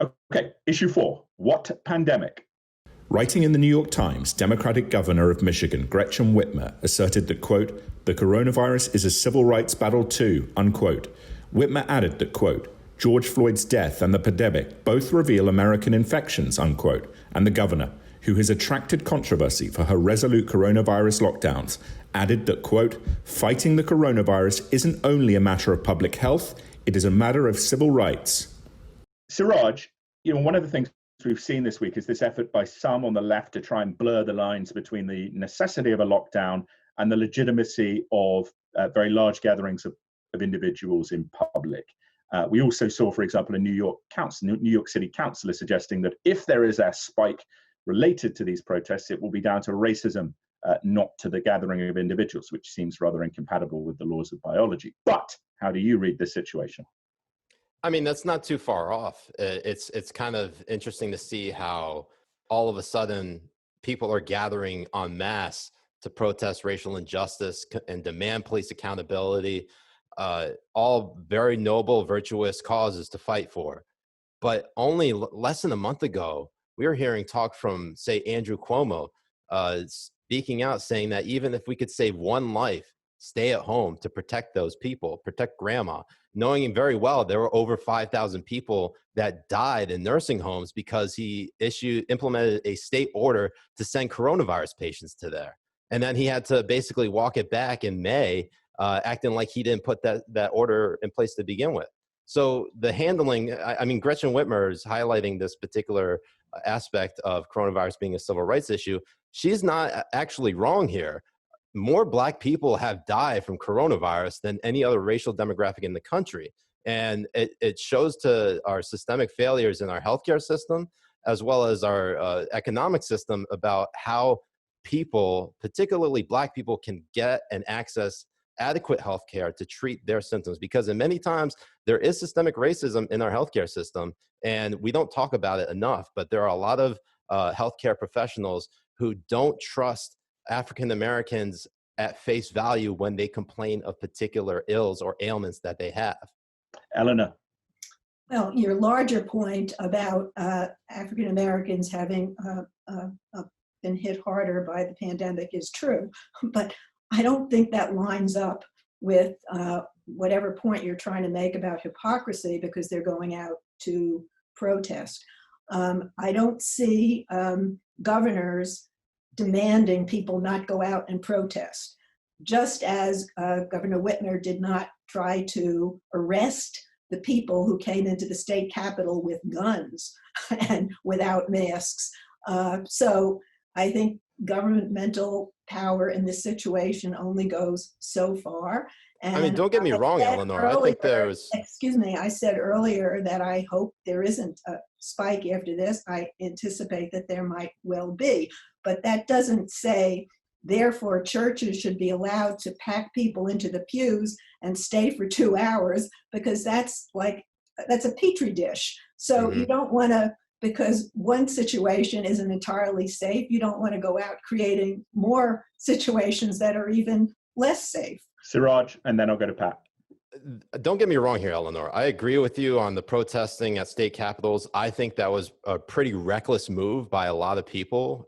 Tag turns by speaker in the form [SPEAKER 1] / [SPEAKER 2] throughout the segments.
[SPEAKER 1] Okay, issue 4. What pandemic?
[SPEAKER 2] Writing in the New York Times, Democratic Governor of Michigan, Gretchen Whitmer, asserted that, quote, the coronavirus is a civil rights battle too, unquote. Whitmer added that, quote, George Floyd's death and the pandemic both reveal American infections, unquote. And the governor, who has attracted controversy for her resolute coronavirus lockdowns, added that, quote, fighting the coronavirus isn't only a matter of public health, it is a matter of civil rights.
[SPEAKER 1] Siraj, one of the things we've seen this week is this effort by some on the left to try and blur the lines between the necessity of a lockdown and the legitimacy of very large gatherings of individuals in public. We also saw, for example, a New York City councillor suggesting that if there is a spike related to these protests, it will be down to racism, not to the gathering of individuals, which seems rather incompatible with the laws of biology. But how do you read this situation?
[SPEAKER 3] I mean, that's not too far off. It's kind of interesting to see how all of a sudden people are gathering en masse to protest racial injustice and demand police accountability, all very noble, virtuous causes to fight for. But only less than a month ago, we were hearing talk from, say, Andrew Cuomo, speaking out, saying that even if we could save one life, stay at home to protect those people, protect grandma, knowing very well there were over 5,000 people that died in nursing homes because he implemented a state order to send coronavirus patients to there. And then he had to basically walk it back in May, acting like he didn't put that order in place to begin with. So the handling, I mean, Gretchen Whitmer is highlighting this particular aspect of coronavirus being a civil rights issue. She's not actually wrong here. More Black people have died from coronavirus than any other racial demographic in the country. And it shows to our systemic failures in our healthcare system, as well as our economic system, about how people, particularly Black people, can get and access adequate healthcare to treat their symptoms. Because in many times, there is systemic racism in our healthcare system, and we don't talk about it enough. But there are a lot of healthcare professionals who don't trust African Americans at face value when they complain of particular ills or ailments that they have.
[SPEAKER 1] Eleanor.
[SPEAKER 4] Well, your larger point about African Americans having been hit harder by the pandemic is true, but I don't think that lines up with whatever point you're trying to make about hypocrisy because they're going out to protest. I don't see governors demanding people not go out and protest, just as Governor Whitmer did not try to arrest the people who came into the state capitol with guns and without masks. So I think governmental power in this situation only goes so far. And
[SPEAKER 3] I mean, don't get me wrong, Eleanor. I think there's...
[SPEAKER 4] Excuse me, I said earlier that I hope there isn't a spike after this. I anticipate that there might well be. But that doesn't say, therefore, churches should be allowed to pack people into the pews and stay for 2 hours, because that's a petri dish. So you don't want to, because one situation isn't entirely safe, you don't want to go out creating more situations that are even less safe.
[SPEAKER 1] Siraj, and then I'll go to Pat.
[SPEAKER 3] Don't get me wrong here, Eleanor. I agree with you on the protesting at state capitals. I think that was a pretty reckless move by a lot of people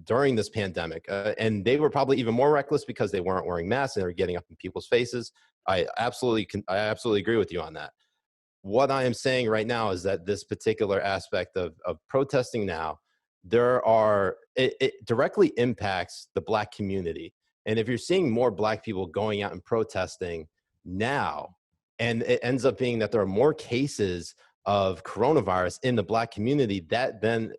[SPEAKER 3] during this pandemic. And they were probably even more reckless because they weren't wearing masks and they were getting up in people's faces. I absolutely agree with you on that. What I am saying right now is that this particular aspect of protesting now, it directly impacts the Black community. And if you're seeing more Black people going out and protesting now, and it ends up being that there are more cases of coronavirus in the Black community, that then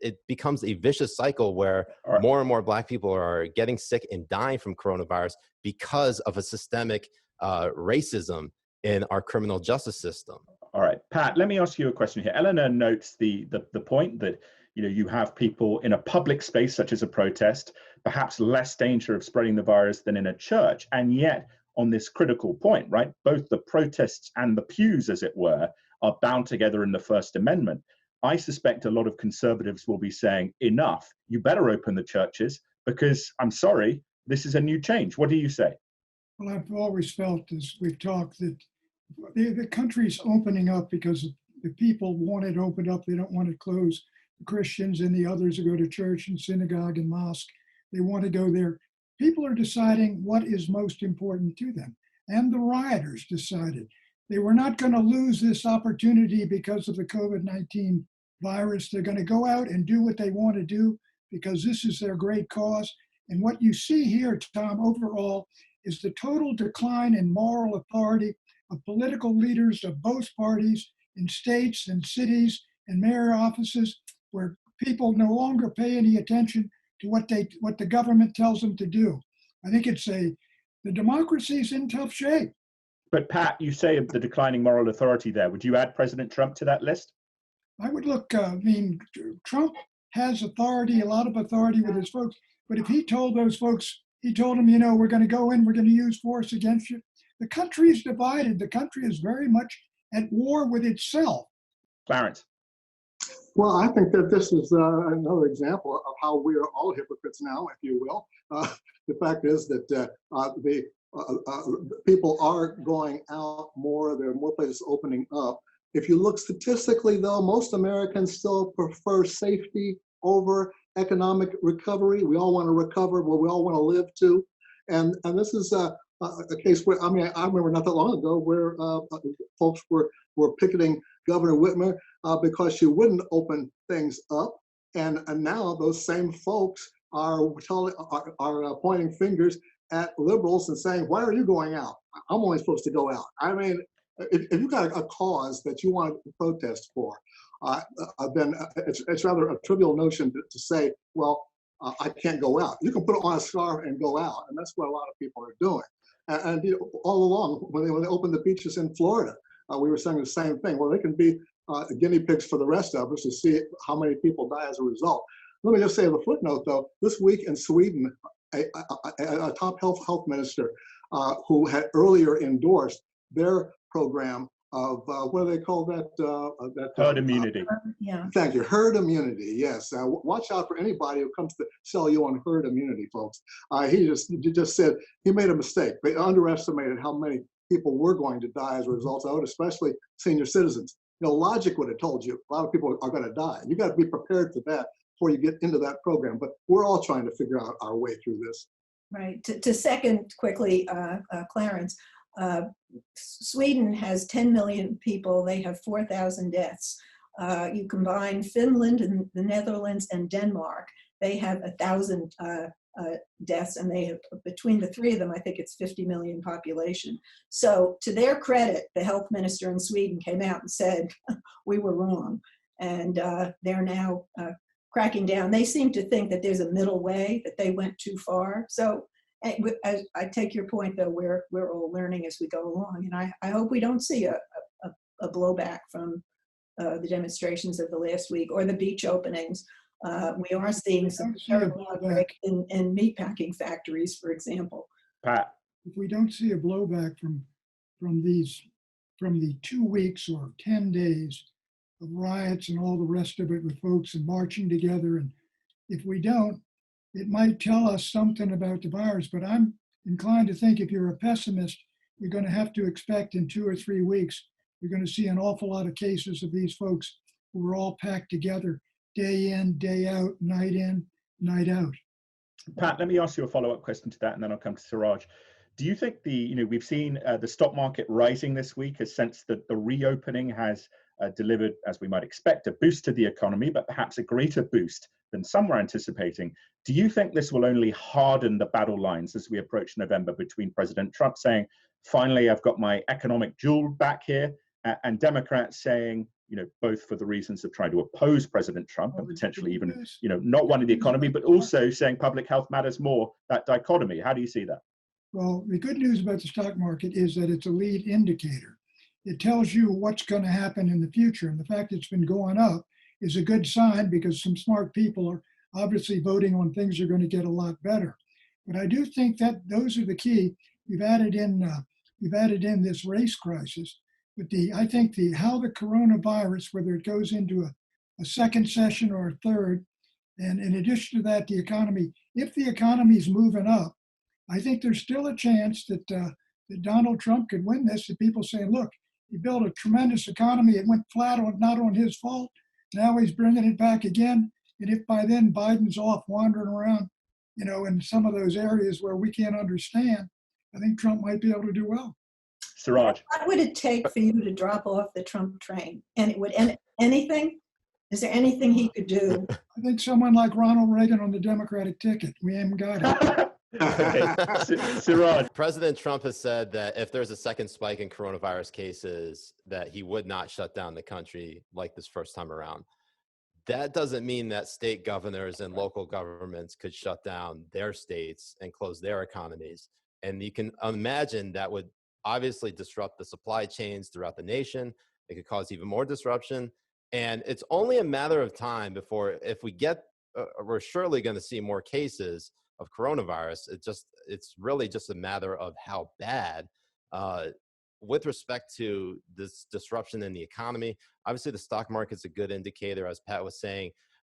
[SPEAKER 3] it becomes a vicious cycle where more and more Black people are getting sick and dying from coronavirus because of a systemic racism in our criminal justice system.
[SPEAKER 1] All right, Pat, let me ask you a question here. Eleanor notes the point that you have people in a public space such as a protest, perhaps less danger of spreading the virus than in a church, and yet on this critical point, right, both the protests and the pews, as it were, are bound together in the First Amendment. I suspect a lot of conservatives will be saying, enough, you better open the churches because, I'm sorry, this is a new change. What do you say?
[SPEAKER 5] Well, I've always felt, as we've talked, that the country's opening up because If people want it opened up, they don't want it closed. The Christians and the others who go to church and synagogue and mosque, they want to go there. People are deciding what is most important to them. And the rioters decided they were not going to lose this opportunity because of the COVID-19 virus. They're going to go out and do what they want to do because this is their great cause. And what you see here, Tom, overall, is the total decline in moral authority of political leaders of both parties in states and cities and mayor offices, where people no longer pay any attention to what the government tells them to do. I think the democracy is in tough shape.
[SPEAKER 1] But Pat, you say the declining moral authority there. Would you add President Trump to that list?
[SPEAKER 5] I would look, Trump has authority, a lot of authority with his folks, but if he told those folks, he told them, we're going to go in, we're going to use force against you. The country is divided. The country is very much at war with itself.
[SPEAKER 1] Clarence.
[SPEAKER 6] Well, I think that this is another example of how we are all hypocrites now, if you will. The fact is that the people are going out more. There are more places opening up. If you look statistically, though, most Americans still prefer safety over economic recovery. We all want to recover, but we all want to live too. And this is a case where, I remember not that long ago where folks were picketing Governor Whitmer because she wouldn't open things up. And now those same folks are pointing fingers at liberals and saying, why are you going out? I'm only supposed to go out. I mean, if you've got a cause that you want to protest for, then it's rather a trivial notion to say, well, I can't go out. You can put on a scarf and go out. And that's what a lot of people are doing. And all along, when they opened the beaches in Florida, we were saying the same thing. Well, they can be guinea pigs for the rest of us to see how many people die as a result. Let me just say the footnote, though. This week in Sweden, a top health minister who had earlier endorsed their program of what do they call that?
[SPEAKER 1] Herd immunity.
[SPEAKER 4] Yeah.
[SPEAKER 6] Thank you. Herd immunity. Yes. Watch out for anybody who comes to sell you on herd immunity, folks. He just said he made a mistake. They underestimated how many people were going to die as a result of it, especially senior citizens. Logic would have told you a lot of people are going to die. You got to be prepared for that before you get into that program. But we're all trying to figure out our way through this.
[SPEAKER 4] Right. To second quickly, Clarence, Sweden has 10 million people. They have 4,000 deaths. You combine Finland and the Netherlands and Denmark, they have 1,000 deaths, and they have, between the three of them, I think it's 50 million population. So to their credit, the health minister in Sweden came out and said, we were wrong. And they're now cracking down. They seem to think that there's a middle way, that they went too far. So I take your point, though, we're all learning as we go along. And I hope we don't see a blowback from the demonstrations of the last week or the beach openings. We are seeing some terrible outbreak in meatpacking factories, for example.
[SPEAKER 1] Pat.
[SPEAKER 5] If we don't see a blowback from the 2 weeks or 10 days of riots and all the rest of it with folks and marching together, and if we don't, it might tell us something about the virus. But I'm inclined to think if you're a pessimist, you're going to have to expect in 2 or 3 weeks, you're going to see an awful lot of cases of these folks who are all packed together, day in, day out, night in, night out.
[SPEAKER 1] Pat, let me ask you a follow-up question to that, and then I'll come to Siraj. Do you think we've seen the stock market rising this week, a sense that the reopening has delivered, as we might expect, a boost to the economy, but perhaps a greater boost than some were anticipating? Do you think this will only harden the battle lines as we approach November between President Trump saying, finally, I've got my economic jewel back here, and Democrats saying, both for the reasons of trying to oppose President Trump and potentially even, not wanting the economy, but also saying public health matters more, that dichotomy? How do you see that?
[SPEAKER 5] Well, the good news about the stock market is that it's a lead indicator. It tells you what's going to happen in the future. And the fact it's been going up is a good sign, because some smart people are obviously voting on things are going to get a lot better. But I do think that those are the key. You've added in this race crisis. But I think how the coronavirus, whether it goes into a second session or a third, and in addition to that, the economy, if the economy is moving up, I think there's still a chance that Donald Trump could win this. And people saying, look, He built a tremendous economy. It went flat on, not on his fault. Now he's bringing it back again. And if by then Biden's off wandering around, in some of those areas where we can't understand, I think Trump might be able to do well.
[SPEAKER 1] Siraj.
[SPEAKER 4] What would it take for you to drop off the Trump train? And anything? Is there anything he could do?
[SPEAKER 5] I think someone like Ronald Reagan on the Democratic ticket. We haven't got it.
[SPEAKER 1] Okay. Siraj.
[SPEAKER 3] President Trump has said that if there's a second spike in coronavirus cases, that he would not shut down the country like this first time around. That doesn't mean that state governors and local governments could shut down their states and close their economies. And you can imagine that would obviously disrupt the supply chains throughout the nation. It could cause even more disruption. And it's only a matter of time before, if we get, we're surely going to see more cases of coronavirus. It's really just a matter of how bad. With respect to this disruption in the economy, obviously the stock market's a good indicator, as Pat was saying,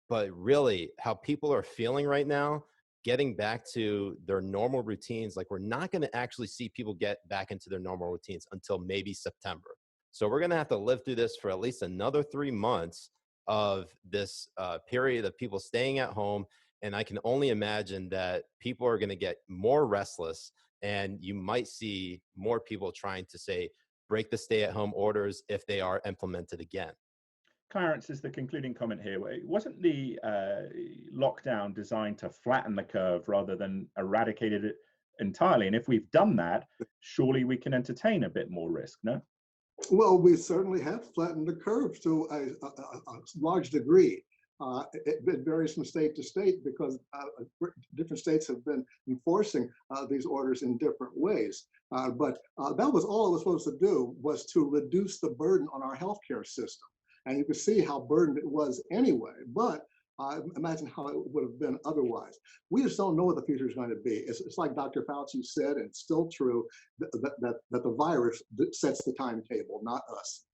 [SPEAKER 3] but really how people are feeling right now, getting back to their normal routines, like we're not going to actually see people get back into their normal routines until maybe September. So we're going to have to live through this for at least another 3 months of this period of people staying at home. And I can only imagine that people are going to get more restless, and you might see more people trying to say, break the stay-at-home orders if they are implemented again.
[SPEAKER 1] Clarence is the concluding comment here. Wasn't the lockdown designed to flatten the curve rather than eradicate it entirely? And if we've done that, surely we can entertain a bit more risk, no?
[SPEAKER 6] Well, we certainly have flattened the curve to a large degree. It varies from state to state because different states have been enforcing these orders in different ways. But that was all it was supposed to do, was to reduce the burden on our healthcare system. And you can see how burdened it was anyway. But imagine how it would have been otherwise. We just don't know what the future is going to be. It's like Dr. Fauci said, and it's still true, that the virus sets the timetable, not us.